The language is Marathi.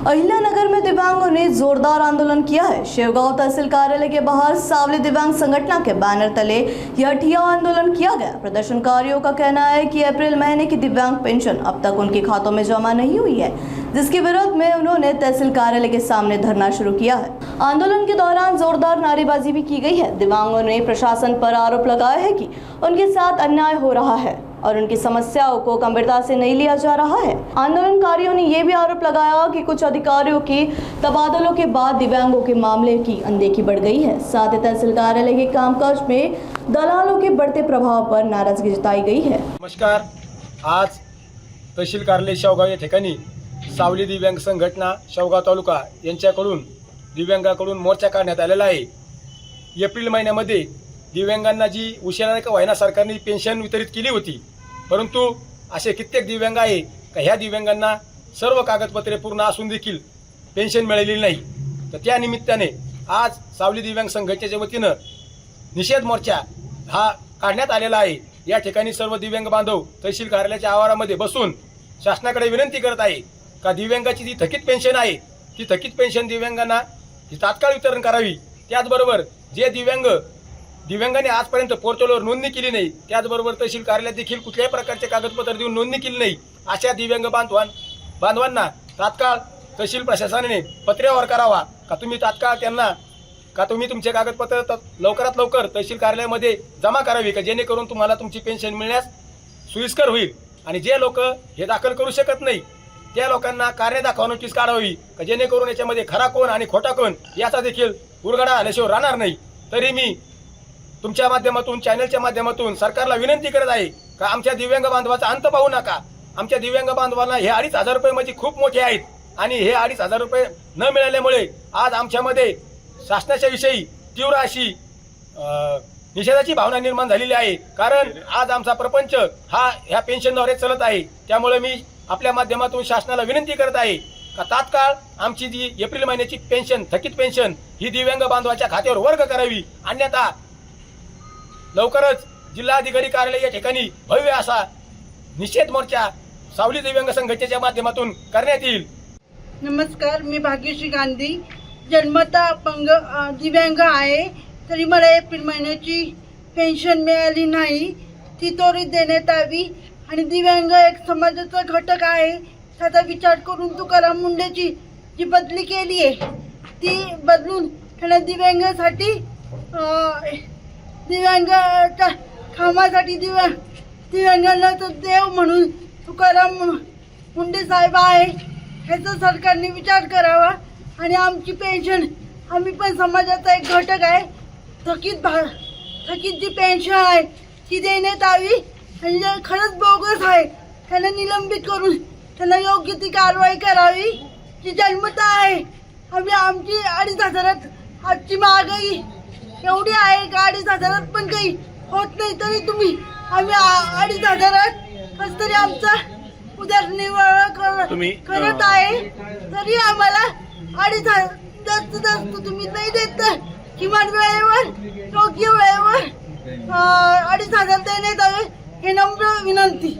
अहिल्यानगर में दिव्यांगों ने जोरदार आंदोलन किया है। शेवगांव तहसील कार्यालय के बाहर सावली दिव्यांग संगठन के बैनर तले यह ठिया आंदोलन किया गया। प्रदर्शनकारियों का कहना है कि अप्रैल महीने की दिव्यांग पेंशन अब तक उनके खातों में जमा नहीं हुई है, जिसके विरोध में उन्होंने तहसील कार्यालय के सामने धरना शुरू किया है। आंदोलन के दौरान जोरदार नारेबाजी भी की गई है। दिव्यांगों ने प्रशासन पर आरोप लगाया है कि उनके साथ अन्याय हो रहा है और उनकी समस्याओं को गंभीरता से नहीं लिया जा रहा है। आंदोलनकारियों ने यह भी आरोप लगाया कि कुछ अधिकारियों की तबादलों के बाद दिव्यांगों के मामले की अनदेखी बढ़ गई है। साथ ही तहसील कार्यालय के कामकाज में दलालों के बढ़ते प्रभाव पर नाराजगी जताई गई है। नमस्कार, आज तहसील कार्यालय शेवगाव या ठिकाणी सावली दिव्यांग संघटना शेवगाव तालुका यांच्याकडून दिव्यांगाकडून मोर्चा काढण्यात आलेला आहे। एप्रिल महिन्यामध्ये दिव्यांगांना जी उशिरा का व्हायना सरकारने पेन्शन वितरित केली होती, परंतु असे कित्येक दिव्यांग आहे का ह्या दिव्यांगांना सर्व कागदपत्रे पूर्ण असून देखील पेन्शन मिळालेली नाही। तर त्या निमित्ताने आज सावली दिव्यांग संघटनेच्या वतीनं निषेध मोर्चा हा काढण्यात आलेला आहे। या ठिकाणी सर्व दिव्यांग बांधव तहसील कार्यालयाच्या आवारामध्ये बसून शासनाकडे विनंती करत आहे का दिव्यांगाची जी थकीत पेन्शन आहे ती थकीत पेन्शन दिव्यांगांना तात्काळ वितरण करावी। त्याचबरोबर जे दिव्यांगाने आजपर्यंत पोर्टलवर नोंदणी केली नाही, त्याचबरोबर तहसील कार्यालयात देखील कुठल्याही प्रकारचे कागदपत्र देऊन नोंदणी केली नाही, अशा दिव्यांग बांधवांना तात्काळ तहसील प्रशासनाने पत्र्यावर करावा का तुम्ही तात्काळ त्यांना का तुम्ही तुमचे कागदपत्र लवकरात लवकर तहसील कार्यालयामध्ये जमा करावी का जेणेकरून तुम्हाला तुमची पेन्शन मिळण्यास सोयीस्कर होईल। आणि जे लोक हे दाखल करू शकत नाही त्या लोकांना कार्य दाखवा नोटीस काढावी का जेणेकरून याच्यामध्ये खरा कोण आणि खोटा कोण याचा देखील उलगडा आल्याशिवाय राहणार नाही। तरी मी तुमच्या माध्यमातून चॅनलच्या माध्यमातून सरकारला विनंती करत आहे का आमच्या दिव्यांग बांधवाचा अंत पाहू नका। आमच्या दिव्यांग बांधवांना हे 2,500 रुपये म्हणजे खूप मोठे आहेत आणि हे 2,500 रुपये न मिळाल्यामुळे आज आमच्यामध्ये शासनाच्या विषयी तीव्र अशी निषेधाची भावना निर्माण झालेली आहे। कारण आज आमचा प्रपंच हा ह्या पेन्शनद्वारे चालत आहे। त्यामुळे मी आपल्या माध्यमातून शासनाला विनंती करत आहे का तात्काळ आमची जी एप्रिल महिन्याची पेन्शन थकीत पेन्शन ही दिव्यांग बांधवाच्या खात्यावर वर्ग करावी, अन्यथा लवकरच जिल्हाधिकारी कार्यालय या ठिकाणी भव्य असा निषेध मोर्चा सावली दिव्यांग संघटनेच्या माध्यमातून करण्यात येईल। नमस्कार, मी भाग्यश्री गांधी, जन्मता अपंग दिव्यांग आहे। तरी मला एप्रिल महिन्याची पेन्शन मिळाली नाही, ती त्वरित देण्यात यावी। आणि दिव्यांग एक समाजाचा घटक आहे, त्याचा विचार करून तुकाराम मुंडेची जी बदली केली आहे ती बदलून त्यांना दिव्यांगासाठी दिव्यांगाच्या कामासाठी दिव्यांगांना तो देव म्हणून तुकाराम मुंडे साहेब आहे, ह्याचा सरकारने विचार करावा। आणि आमची पेन्शन, आम्ही पण समाजाचा एक घटक आहे, थकीत जी पेन्शन आहे ती देण्यात यावी। आणि जे खरंच बोगस आहे त्यांना निलंबित करून त्यांना योग्य ती कारवाई करावी। जी जन्मता आहे आमची 2,500 आजची महागाई एवढी आहे का 2,500 पण काही होत नाही, तरी आम्ही 2,500 कस तरी आमचा उदरनिर्वाह करत आहे। तरी आम्हाला 2,500 जास्त तुम्ही नाही देत, किमान वेळेवर योग्य वेळेवर 2,500 देण्यात यावे, हे नम्र विनंती।